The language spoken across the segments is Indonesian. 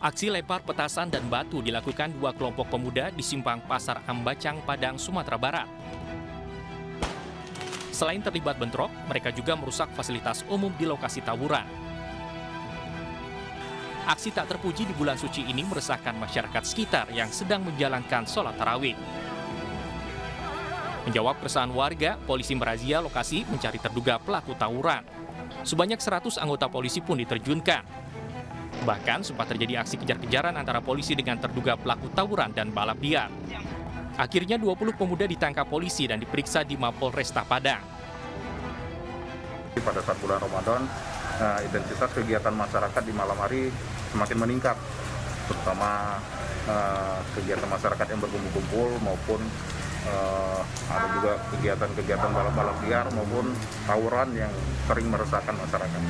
Aksi lempar petasan dan batu dilakukan dua kelompok pemuda di simpang Pasar Ambacang, Padang, Sumatera Barat. Selain terlibat bentrok, mereka juga merusak fasilitas umum di lokasi tawuran. Aksi tak terpuji di bulan suci ini meresahkan masyarakat sekitar yang sedang menjalankan sholat tarawih. Menjawab keresahan warga, polisi merazia lokasi mencari terduga pelaku tawuran. Sebanyak 100 anggota polisi pun diterjunkan. Bahkan sempat terjadi aksi kejar-kejaran antara polisi dengan terduga pelaku tawuran dan balap liar. Akhirnya 20 pemuda ditangkap polisi dan diperiksa di Mapolresta Padang. Pada saat bulan Ramadan, intensitas kegiatan masyarakat di malam hari semakin meningkat, terutama kegiatan masyarakat yang berkumpul-kumpul maupun ada juga kegiatan-kegiatan balap-balap liar maupun tawuran yang sering meresahkan masyarakat.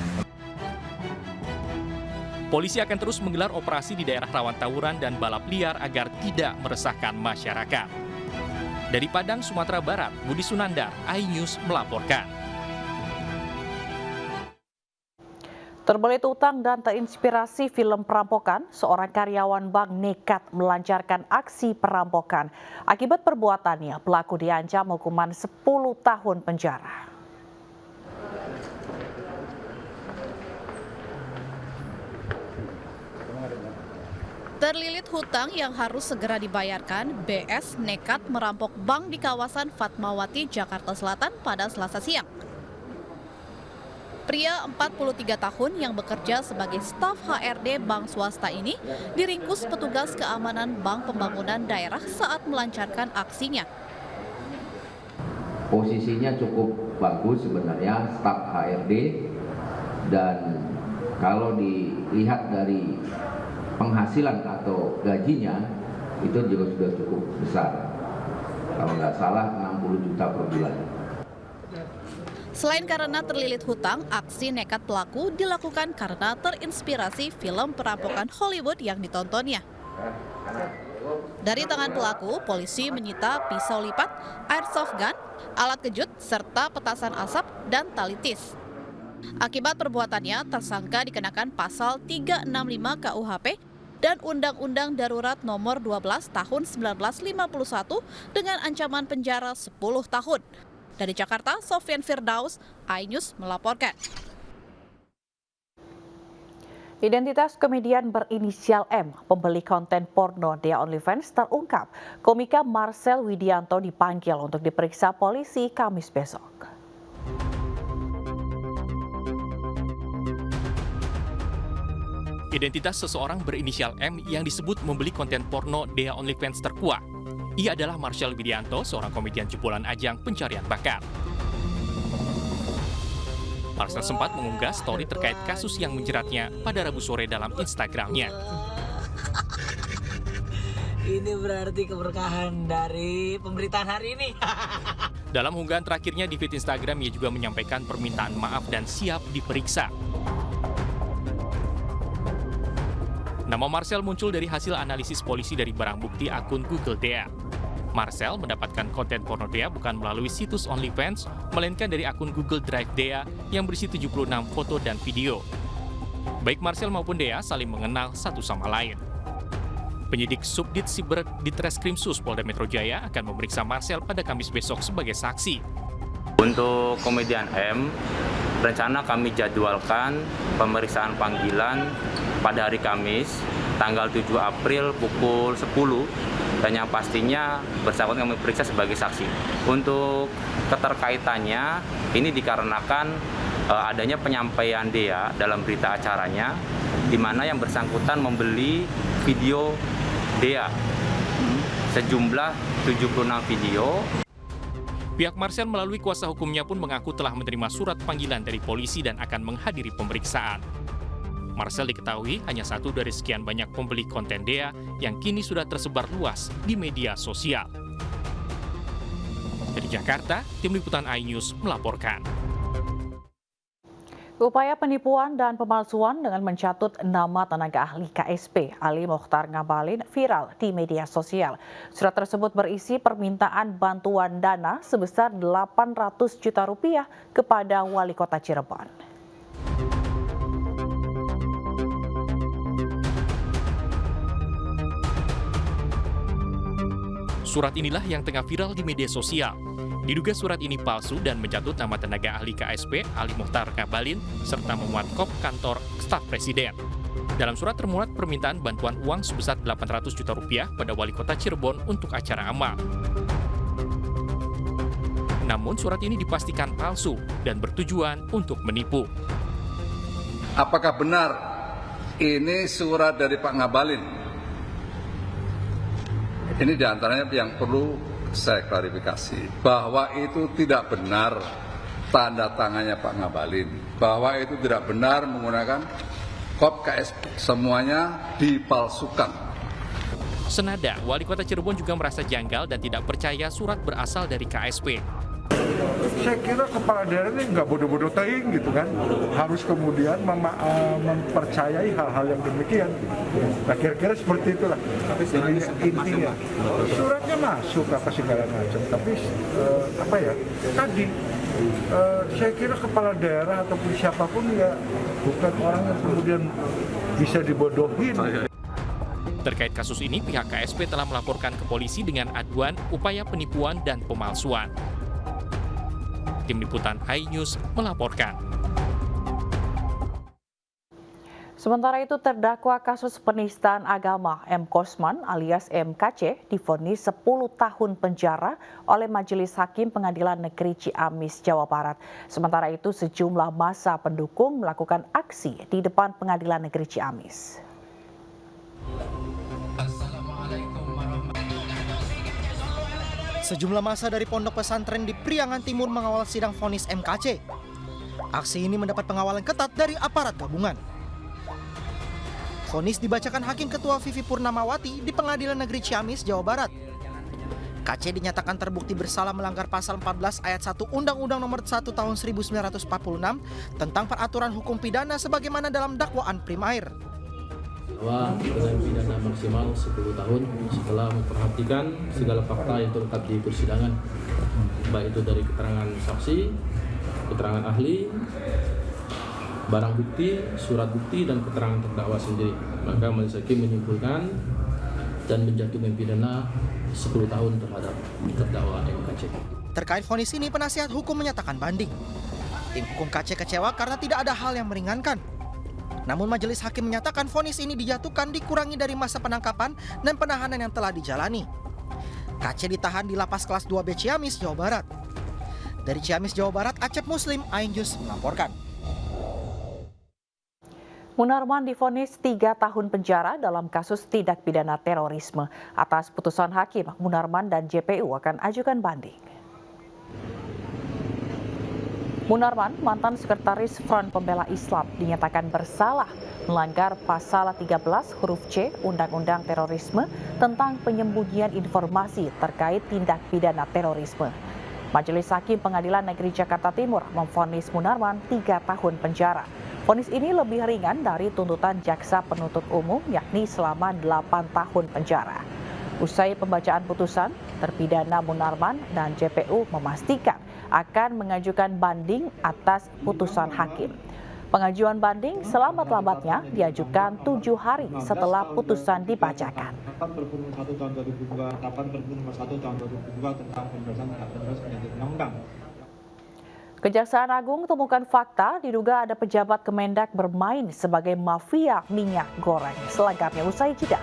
Polisi akan terus menggelar operasi di daerah rawan tawuran dan balap liar agar tidak meresahkan masyarakat. Dari Padang, Sumatera Barat, Budi Sunandar, iNews melaporkan. Terbelit utang dan terinspirasi film perampokan, seorang karyawan bank nekat melancarkan aksi perampokan. Akibat perbuatannya, pelaku diancam hukuman 10 tahun penjara. Terlilit hutang yang harus segera dibayarkan, BS nekat merampok bank di kawasan Fatmawati, Jakarta Selatan pada Selasa siang. Pria 43 tahun yang bekerja sebagai staf HRD bank swasta ini diringkus petugas keamanan Bank Pembangunan Daerah saat melancarkan aksinya. Posisinya cukup bagus sebenarnya, staf HRD, dan kalau dilihat dari penghasilan atau gajinya itu juga sudah cukup besar. Kalau nggak salah 60 juta per bulan. Selain karena terlilit hutang, aksi nekat pelaku dilakukan karena terinspirasi film perampokan Hollywood yang ditontonnya. Dari tangan pelaku, polisi menyita pisau lipat, airsoft gun, alat kejut, serta petasan asap dan tali tis. Akibat perbuatannya, tersangka dikenakan pasal 365 KUHP dan Undang-Undang Darurat Nomor 12 Tahun 1951 dengan ancaman penjara 10 tahun. Dari Jakarta, Sofyan Firdaus, iNews melaporkan. Identitas komedian berinisial M, pembeli konten porno Dea OnlyFans terungkap. Komika Marcel Widianto dipanggil untuk diperiksa polisi Kamis besok. Identitas seseorang berinisial M yang disebut membeli konten porno Dea OnlyFans terkuak. Ia adalah Marcel Widianto, seorang komedian jebolan ajang pencarian bakat. Marcel sempat mengunggah story terkait kasus yang menjeratnya pada Rabu sore dalam Instagramnya. Ini berarti keberkahan dari pemberitaan hari ini. Dalam unggahan terakhirnya di feed Instagram, ia juga menyampaikan permintaan maaf dan siap diperiksa. Nama Marcel muncul dari hasil analisis polisi dari barang bukti akun Google Dea. Marcel mendapatkan konten porno Dea bukan melalui situs OnlyFans, melainkan dari akun Google Drive Dea yang berisi 76 foto dan video. Baik Marcel maupun Dea saling mengenal satu sama lain. Penyidik Subdit Siber Ditreskrimsus Polda Metro Jaya akan memeriksa Marcel pada Kamis besok sebagai saksi. Untuk komedian M, rencana kami jadwalkan pemeriksaan panggilan pada hari Kamis, tanggal 7 April pukul 10, dan yang pastinya bersangkutan kami periksa sebagai saksi. Untuk keterkaitannya, ini dikarenakan adanya penyampaian Dea dalam berita acaranya, di mana yang bersangkutan membeli video Dea, sejumlah 76 video. Pihak Marcel melalui kuasa hukumnya pun mengaku telah menerima surat panggilan dari polisi dan akan menghadiri pemeriksaan. Marcel diketahui hanya satu dari sekian banyak pembeli konten Dea yang kini sudah tersebar luas di media sosial. Dari Jakarta, Tim Liputan iNews melaporkan. Upaya penipuan dan pemalsuan dengan mencatut nama tenaga ahli KSP Ali Mokhtar Ngabalin viral di media sosial. Surat tersebut berisi permintaan bantuan dana sebesar 800 juta rupiah kepada Wali Kota Cirebon. Surat inilah yang tengah viral di media sosial. Diduga surat ini palsu dan mencatut nama tenaga ahli KSP Ali Mokhtar Ngabalin serta memuat kop kantor staf presiden. Dalam surat termuat permintaan bantuan uang sebesar 800 juta rupiah pada wali kota Cirebon untuk acara amal. Namun surat ini dipastikan palsu dan bertujuan untuk menipu. Apakah benar ini surat dari Pak Ngabalin? Ini diantaranya yang perlu saya klarifikasi, bahwa itu tidak benar tanda tangannya Pak Ngabalin, bahwa itu tidak benar menggunakan kop KSP, semuanya dipalsukan. Senada, Wali Kota Cirebon juga merasa janggal dan tidak percaya surat berasal dari KSP. Saya kira kepala daerah ini nggak bodoh-bodoh teing gitu kan, harus kemudian mempercayai hal-hal yang demikian. Nah kira-kira seperti itulah. Intinya suratnya masuk apa segala macam, tapi tadi saya kira kepala daerah ataupun siapapun ya bukan orang yang kemudian bisa dibodohin. Terkait kasus ini, pihak KSP telah melaporkan ke polisi dengan aduan upaya penipuan dan pemalsuan. Tim Liputan iNews melaporkan. Sementara itu terdakwa kasus penistaan agama M. Kosman alias MKC divonis 10 tahun penjara oleh Majelis Hakim Pengadilan Negeri Ciamis, Jawa Barat. Sementara itu sejumlah massa pendukung melakukan aksi di depan Pengadilan Negeri Ciamis. Sejumlah massa dari pondok pesantren di Priangan Timur mengawal sidang vonis MKC. Aksi ini mendapat pengawalan ketat dari aparat gabungan. Vonis dibacakan Hakim Ketua Vivi Purnamawati di Pengadilan Negeri Ciamis, Jawa Barat. KC dinyatakan terbukti bersalah melanggar pasal 14 ayat 1 Undang-Undang Nomor 1 Tahun 1946 tentang peraturan hukum pidana sebagaimana dalam dakwaan primair. Bahwa dengan pidana maksimal 10 tahun setelah memperhatikan segala fakta yang terungkap di persidangan, baik itu dari keterangan saksi, keterangan ahli, barang bukti, surat bukti, dan keterangan terdakwa sendiri. Maka Majelis Hakim menyimpulkan dan menjatuhkan pidana 10 tahun terhadap terdakwa MKC. Terkait vonis ini, penasihat hukum menyatakan banding. Tim hukum KC kecewa karena tidak ada hal yang meringankan. Namun Majelis Hakim menyatakan vonis ini dijatuhkan dikurangi dari masa penangkapan dan penahanan yang telah dijalani. KC ditahan di Lapas Kelas 2B Ciamis, Jawa Barat. Dari Ciamis, Jawa Barat, Acep Muslim, iNews melaporkan. Munarman divonis 3 tahun penjara dalam kasus tindak pidana terorisme. Atas putusan hakim, Munarman dan JPU akan ajukan banding. Munarman, mantan sekretaris Front Pembela Islam, dinyatakan bersalah melanggar pasal 13 huruf C Undang-Undang Terorisme tentang penyembunyian informasi terkait tindak pidana terorisme. Majelis Hakim Pengadilan Negeri Jakarta Timur memvonis Munarman 3 tahun penjara. Vonis ini lebih ringan dari tuntutan jaksa penuntut umum, yakni selama 8 tahun penjara. Usai pembacaan putusan, terpidana Munarman dan JPU memastikan akan mengajukan banding atas putusan hakim. Pengajuan banding selambat-lambatnya diajukan 7 hari setelah putusan dibacakan. Kejaksaan Agung temukan fakta diduga ada pejabat Kemendak bermain sebagai mafia minyak goreng. Selengkapnya usai jeda.